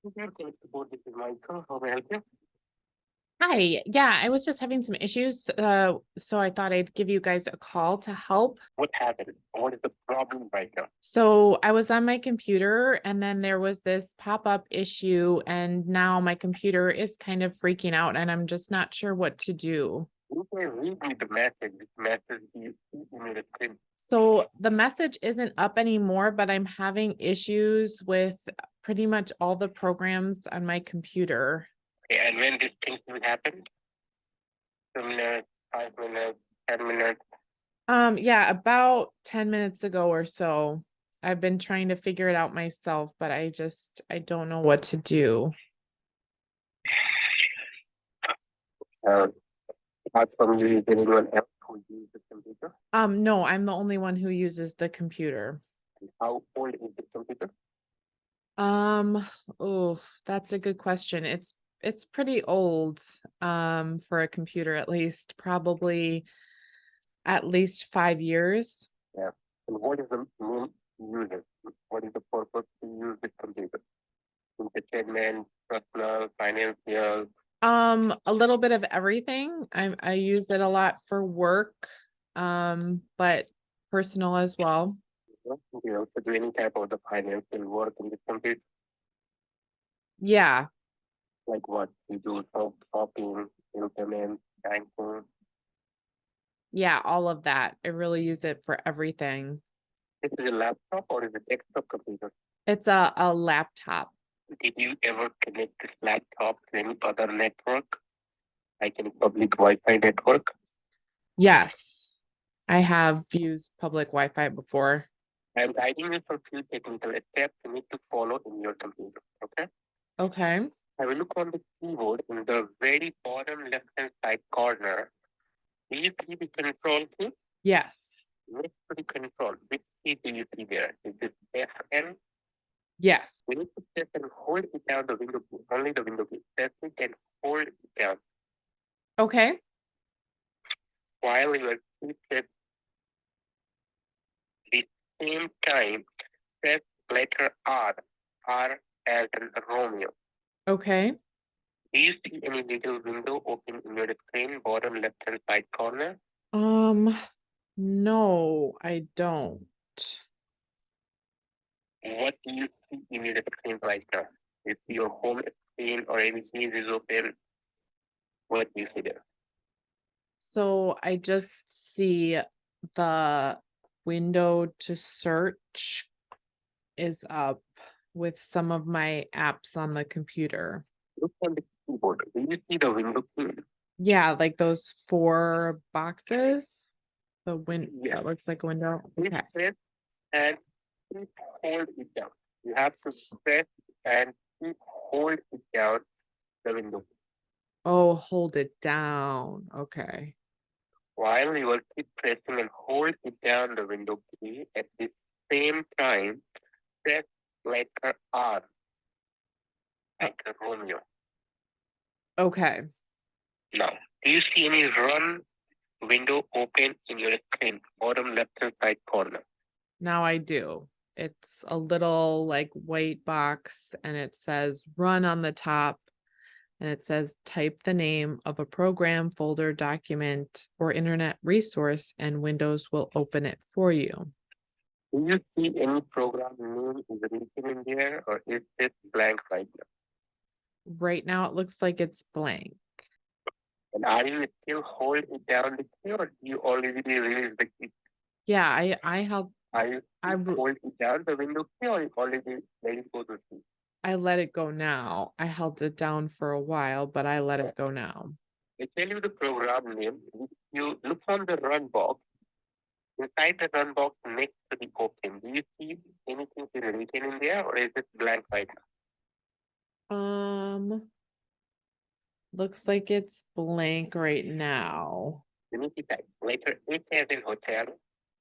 Okay, thank you. This is Michael. How may I help you? Hi. Yeah, I was just having some issues. So I thought I'd give you guys a call to help. What happened? What is the problem right now? So I was on my computer and then there was this pop-up issue, and now my computer is kind of freaking out and I'm just not sure what to do. You can read me the message. This message you see in the screen. So the message isn't up anymore, but I'm having issues with pretty much all the programs on my computer. Okay, and when this thing will happen? 2 minutes, 5 minutes, 10 minutes. Yeah, about 10 minutes ago or so. I've been trying to figure it out myself, but I don't know what to do. Uh, Apart from you, is anyone else who uses the computer? No, I'm the only one who uses the computer. And how old is the computer? Um, oh, that's a good question. It's pretty old, for a computer, at least, probably at least 5 years. Yeah. And what is the main user? What is the purpose to use the computer? Entertainment, personal, financial. A little bit of everything. I use it a lot for work, but personal as well. To do any type of the financial work in the computer. Yeah, Like what we do, shopping, internet, banking. yeah, all of that. I really use it for everything. This is a laptop or is it desktop computer? It's a laptop. Did you ever connect this laptop to any other network, like any public Wi-Fi network? Yes, I have used public Wi-Fi before. I'm guiding you through few technical steps you need to follow in your computer. Okay. Okay. I will look on the keyboard in the very bottom left-hand side corner. Do you see the control key? Yes. Next to the control, which key do you see there? Is it FN? Yes. We need to press and hold it down the window key, only the window key. Press it and hold it down. Okay. While you are press the same time, press letter R, R as in Romeo. Okay. Do you see any little window open in your screen, bottom left-hand side corner? Um, no, I don't. What do you see in your screen right now? If your home screen or anything is open, what do you see there? So I just see the window to search is up with some of my apps on the computer. Look on the keyboard. Do you see the window key? Yeah, like those four boxes. Yeah. That looks like a window. Please Okay. press and keep hold it down. You have to press and keep hold it down the window. Oh, hold it down. Okay. While you will keep pressing and hold it down the window key at the same time, press letter R, like a Romeo. Okay. Now, do you see any run window open in your screen, bottom left hand side corner? Now I do. It's a little like white box and it says run on the top, and it says type the name of a program, folder, document, or internet resource, and Windows will open it for you. Do you see any program name is written in there or is it blank right now? Right now it looks like it's blank. And are you still holding down the key or do you already release the key? Yeah, I held Are you I still r- holding down the window key or you already let it go to sleep? I let it go now. I held it down for a while, but I let it go now. I tell you the program name. If you look on the run box, inside the run box next to the open, do you see anything written in there or is it blank right now? Um, Looks like it's blank right now. Let me see that. Letter H as in hotel,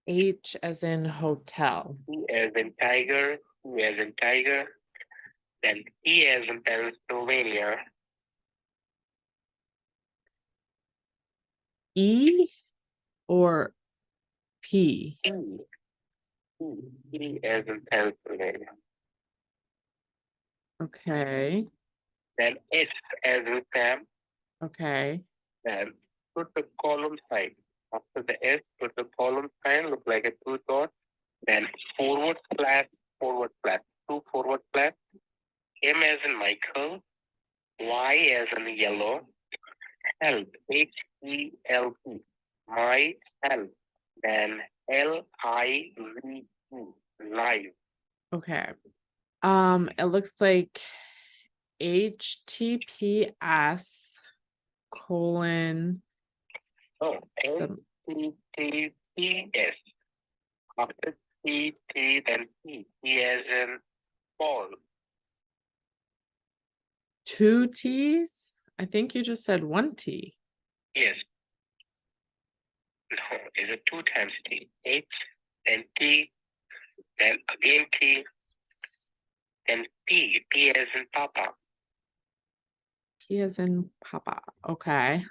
H as in hotel. T as in tiger, T as in tiger, then P as in Pennsylvania, E or P? P, P as in Pennsylvania. Okay. Then S as in Sam. Okay. Then put the column sign. After the S, put the column sign, look like a two dot. Then forward slash, two forward slash. M as in Michael, Y as in yellow, help, HELP, my help. Then LIVE, live. Okay. It looks like HTTPS colon Oh, the HTTPS. After T, then P. T as in Paul. 2 T's. I think you just said 1 T. Yes. No, it's a 2 times T. H, then T, then again T, then P. P as in Papa. P as in Papa. Okay.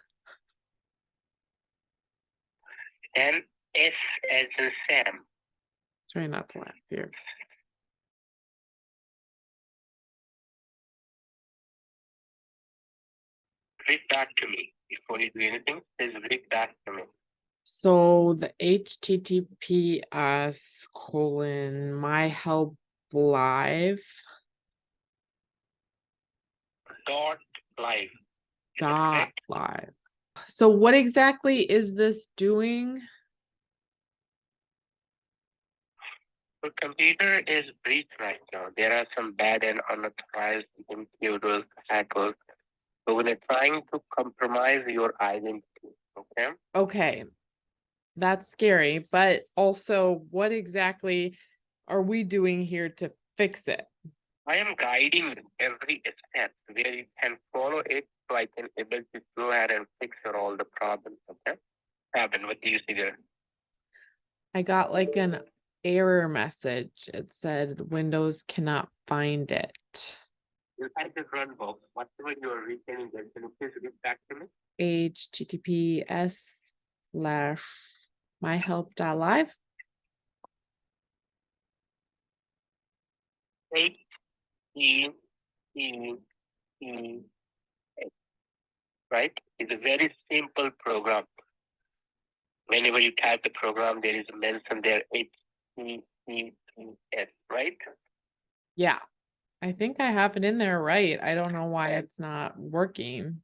Then S as in Sam. Try not to laugh here. Read back to me. Before you do anything, please read back to me. So the HTTPS colon my help live Dot live. dot live. So what exactly is this doing? The computer is breached right now. There are some bad and unauthorized computers, hackers. So they're trying to compromise your identity. Okay? Okay. That's scary, but also what exactly are we doing here to fix it? I am guiding you every step where you can follow it so I can able to go ahead and fix all the problems. Okay? Happen. What do you see there? I got like an error message. It said Windows cannot find it. Inside the run box, whatever you are reading there, can you please read back to me? https:/myhelp.live. HTTPS, right? It's a very simple program. Whenever you type the program, there is a mention there HTTPS, right? Yeah, I think I have it in there right. I don't know why it's not working.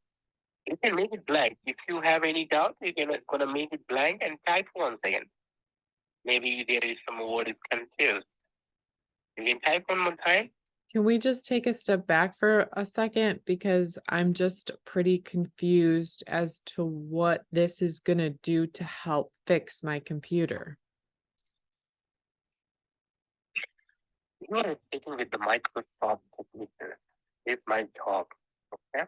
You can make it blank. If you have any doubt, you can gonna make it blank and type once again. Maybe there is some word is confused. You can type one more time. Can we just take a step back for a second? Because I'm just pretty confused as to what this is going to do to help fix my computer. You are speaking with the Microsoft technician. It's my job. Okay?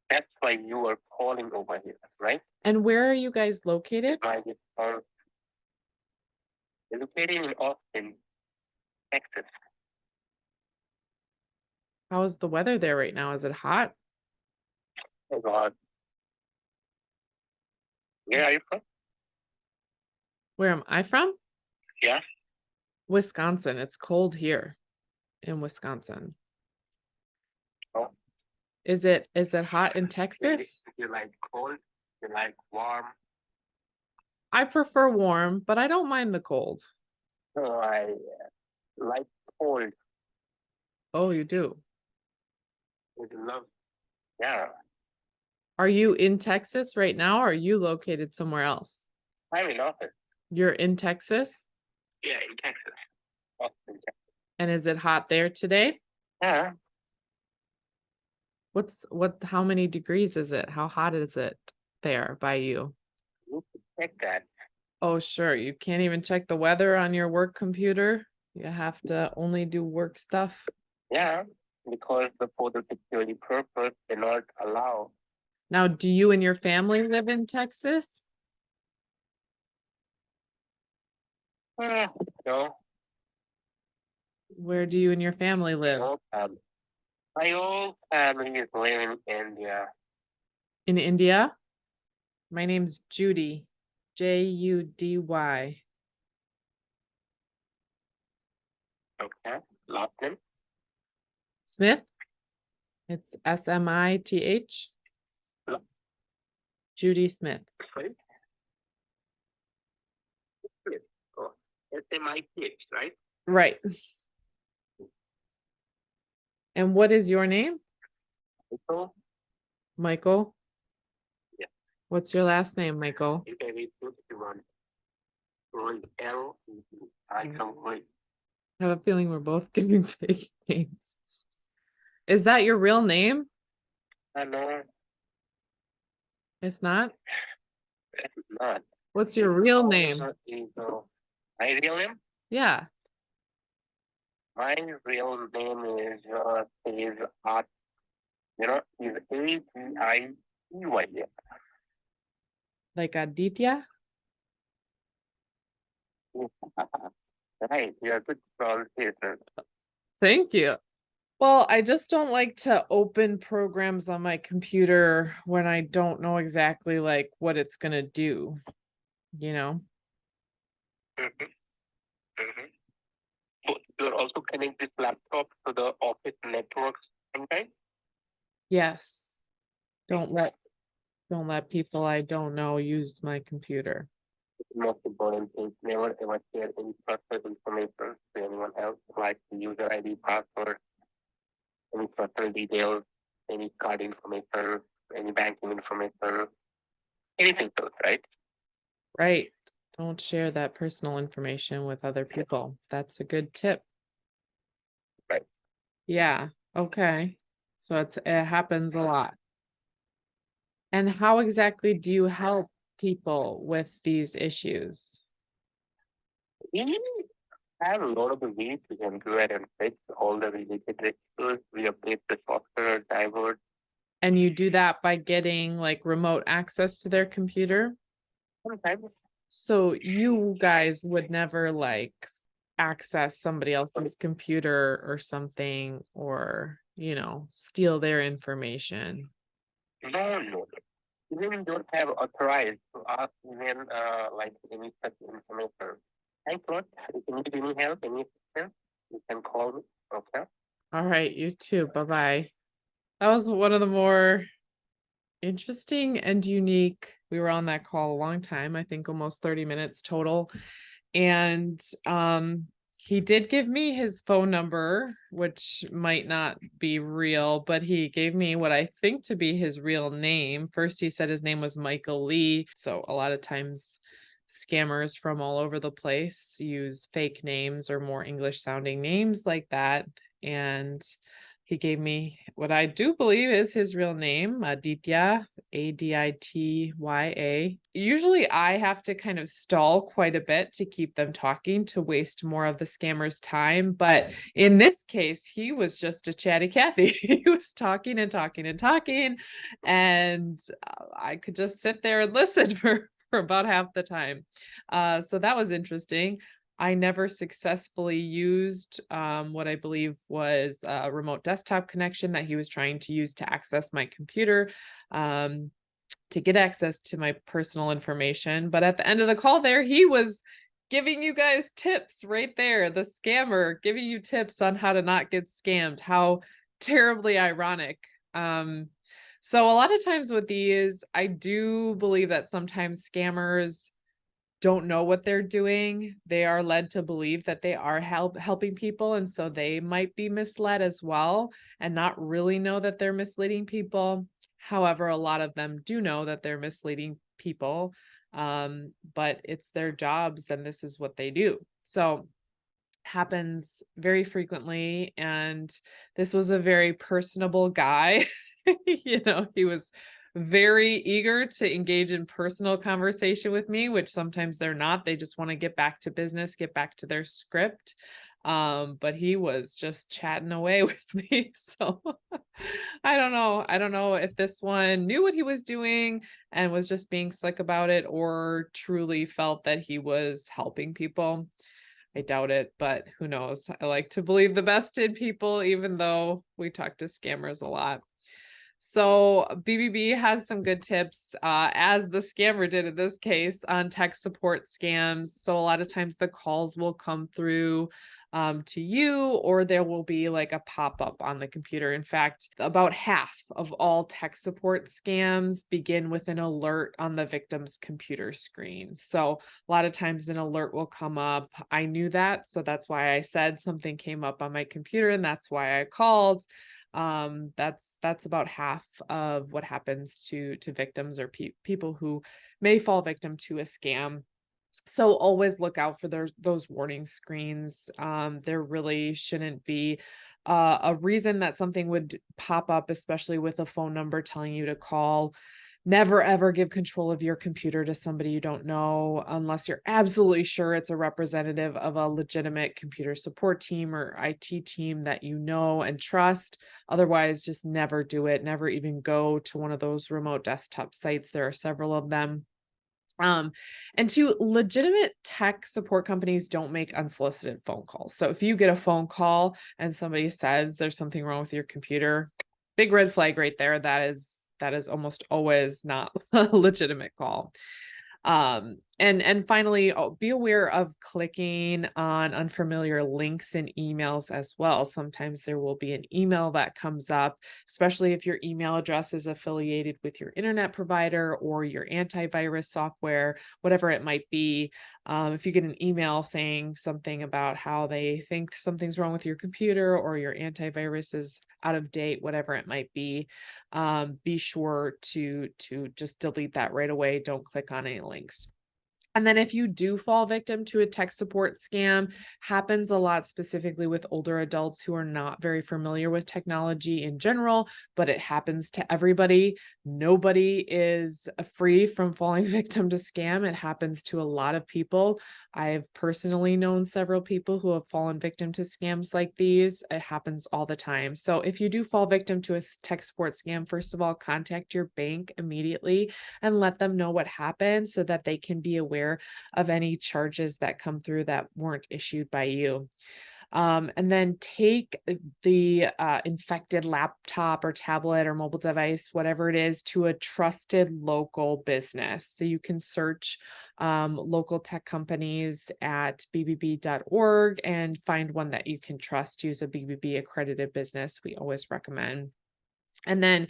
That's why you are calling over here, right? And where are you guys located? My response. Located in Austin, Texas. How is the weather there right now? Is it hot? Oh God. Where are you from? Where am I from? Yeah. Wisconsin. It's cold here in Wisconsin. Oh. Is it hot in Texas? You like cold? You like warm? I prefer warm, but I don't mind the cold. So I like cold. Oh, you do? I love. Yeah. Are you in Texas right now, or are you located somewhere else? I'm in office. You're in Texas? Yeah, in Texas. Austin, Texas. And is it hot there today? Yeah. How many degrees is it? How hot is it there by you? You can check that. Oh, sure. You can't even check the weather on your work computer. You have to only do work stuff. Yeah, because for the security purpose, they not allow. Now, do you and your family live in Texas? No, Where do you and your family live? no family. My whole family is living in India. In India? My name's Judy. Judy. Okay, last name. Smith? It's Smith. Hello? Judy Smith. Sorry? Yes. Oh, SMITH, right? Right. And what is your name? So, Michael? yeah, What's your last name, Michael? you can read it if you want. Roy, I can read. I have a feeling we're both giving fake names. Is that your real name? No, It's not? that's not. What's your real name? My real name? Yeah. My real name is Art. Is Adiey. Like Aditya? Right, you're a good pronunciation. Thank you. Well, I just don't like to open programs on my computer when I don't know exactly like what it's gonna do, you know? Mhm, mhm. So you're also connecting this laptop to the office networks sometimes? Yes. Don't let people I don't know use my computer. The most important thing, never ever share any personal information to anyone else, like the user ID, password, any personal details, any card information, any banking information, anything else, right? Right. Don't share that personal information with other people. That's a good tip. Right. Yeah. Okay. So it happens a lot. And how exactly do you help people with these issues? We have a lot of the ways we can do it and fix all the related issues. We update the software, divert. And you do that by getting like remote access to their computer? Sometimes, So you guys would never like access somebody else's computer or something or, steal their information. no. Even we don't have authorized to ask even like any such information. Thanks a lot. If you need any help, any assistance, you can call me. Okay. All right, you too. Bye-bye. That was one of the more interesting and unique. We were on that call a long time, I think almost 30 minutes total. And he did give me his phone number, which might not be real, but he gave me what I think to be his real name. First, he said his name was Michael Lee. So a lot of times scammers from all over the place use fake names or more English sounding names like that. And he gave me what I do believe is his real name, Aditya, Aditya. Usually I have to kind of stall quite a bit to keep them talking to waste more of the scammer's time. But in this case, he was just a chatty Cathy. He was talking and talking and talking. And I could just sit there and listen for about half the time. So that was interesting. I never successfully used what I believe was a remote desktop connection that he was trying to use to access my computer to get access to my personal information. But at the end of the call there, he was giving you guys tips right there. The scammer giving you tips on how to not get scammed. How terribly ironic. So a lot of times with these, I do believe that sometimes scammers don't know what they're doing. They are led to believe that they are helping people. And so they might be misled as well and not really know that they're misleading people. However, a lot of them do know that they're misleading people, but it's their jobs and this is what they do. So happens very frequently. And this was a very personable guy. He was very eager to engage in personal conversation with me, which sometimes they're not. They just want to get back to business, get back to their script. But he was just chatting away with me. So I don't know. I don't know if this one knew what he was doing and was just being slick about it or truly felt that he was helping people. I doubt it, but who knows? I like to believe the best in people, even though we talk to scammers a lot. So BBB has some good tips, as the scammer did in this case, on tech support scams. So a lot of times the calls will come through to you, or there will be like a pop-up on the computer. In fact, about half of all tech support scams begin with an alert on the victim's computer screen. So a lot of times an alert will come up. I knew that, so that's why I said something came up on my computer, and that's why I called. That's about half of what happens to victims or people who may fall victim to a scam. So always look out for those warning screens. There really shouldn't be a reason that something would pop up, especially with a phone number telling you to call. Never ever give control of your computer to somebody you don't know unless you're absolutely sure it's a representative of a legitimate computer support team or IT team that you know and trust. Otherwise, just never do it. Never even go to one of those remote desktop sites. There are several of them. And two, legitimate tech support companies don't make unsolicited phone calls. So if you get a phone call and somebody says there's something wrong with your computer, big red flag right there. That is almost always not a legitimate call. And finally, be aware of clicking on unfamiliar links in emails as well. Sometimes there will be an email that comes up, especially if your email address is affiliated with your internet provider or your antivirus software, whatever it might be. If you get an email saying something about how they think something's wrong with your computer or your antivirus is out of date, whatever it might be sure to just delete that right away. Don't click on any links. And then if you do fall victim to a tech support scam, happens a lot specifically with older adults who are not very familiar with technology in general, but it happens to everybody. Nobody is free from falling victim to scam. It happens to a lot of people. I've personally known several people who have fallen victim to scams like these. It happens all the time. So if you do fall victim to a tech support scam, first of all, contact your bank immediately and let them know what happened so that they can be aware of any charges that come through that weren't issued by you. And then take the infected laptop or tablet or mobile device, whatever it is, to a trusted local business. So you can search local tech companies at bbb.org and find one that you can trust. Use a BBB accredited business. We always recommend. And then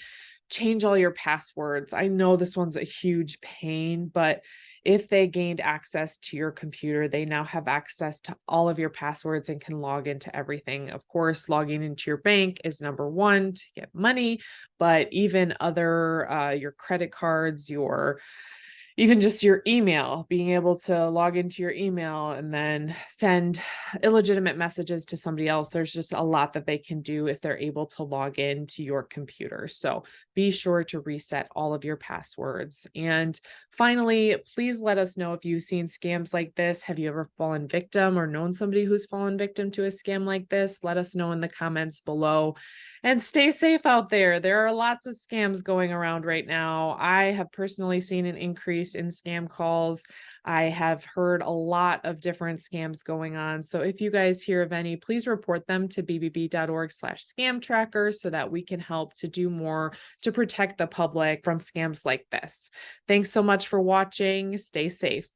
change all your passwords. I know this one's a huge pain, but if they gained access to your computer, they now have access to all of your passwords and can log into everything. Of course, logging into your bank is number one to get money, but even other, your credit cards, even just your email, being able to log into your email and then send illegitimate messages to somebody else. There's just a lot that they can do if they're able to log into your computer. So be sure to reset all of your passwords. And finally, please let us know if you've seen scams like this. Have you ever fallen victim or known somebody who's fallen victim to a scam like this? Let us know in the comments below. And stay safe out there. There are lots of scams going around right now. I have personally seen an increase in scam calls. I have heard a lot of different scams going on. So if you guys hear of any, please report them to bbb.org/scam tracker so that we can help to do more to protect the public from scams like this. Thanks so much for watching. Stay safe.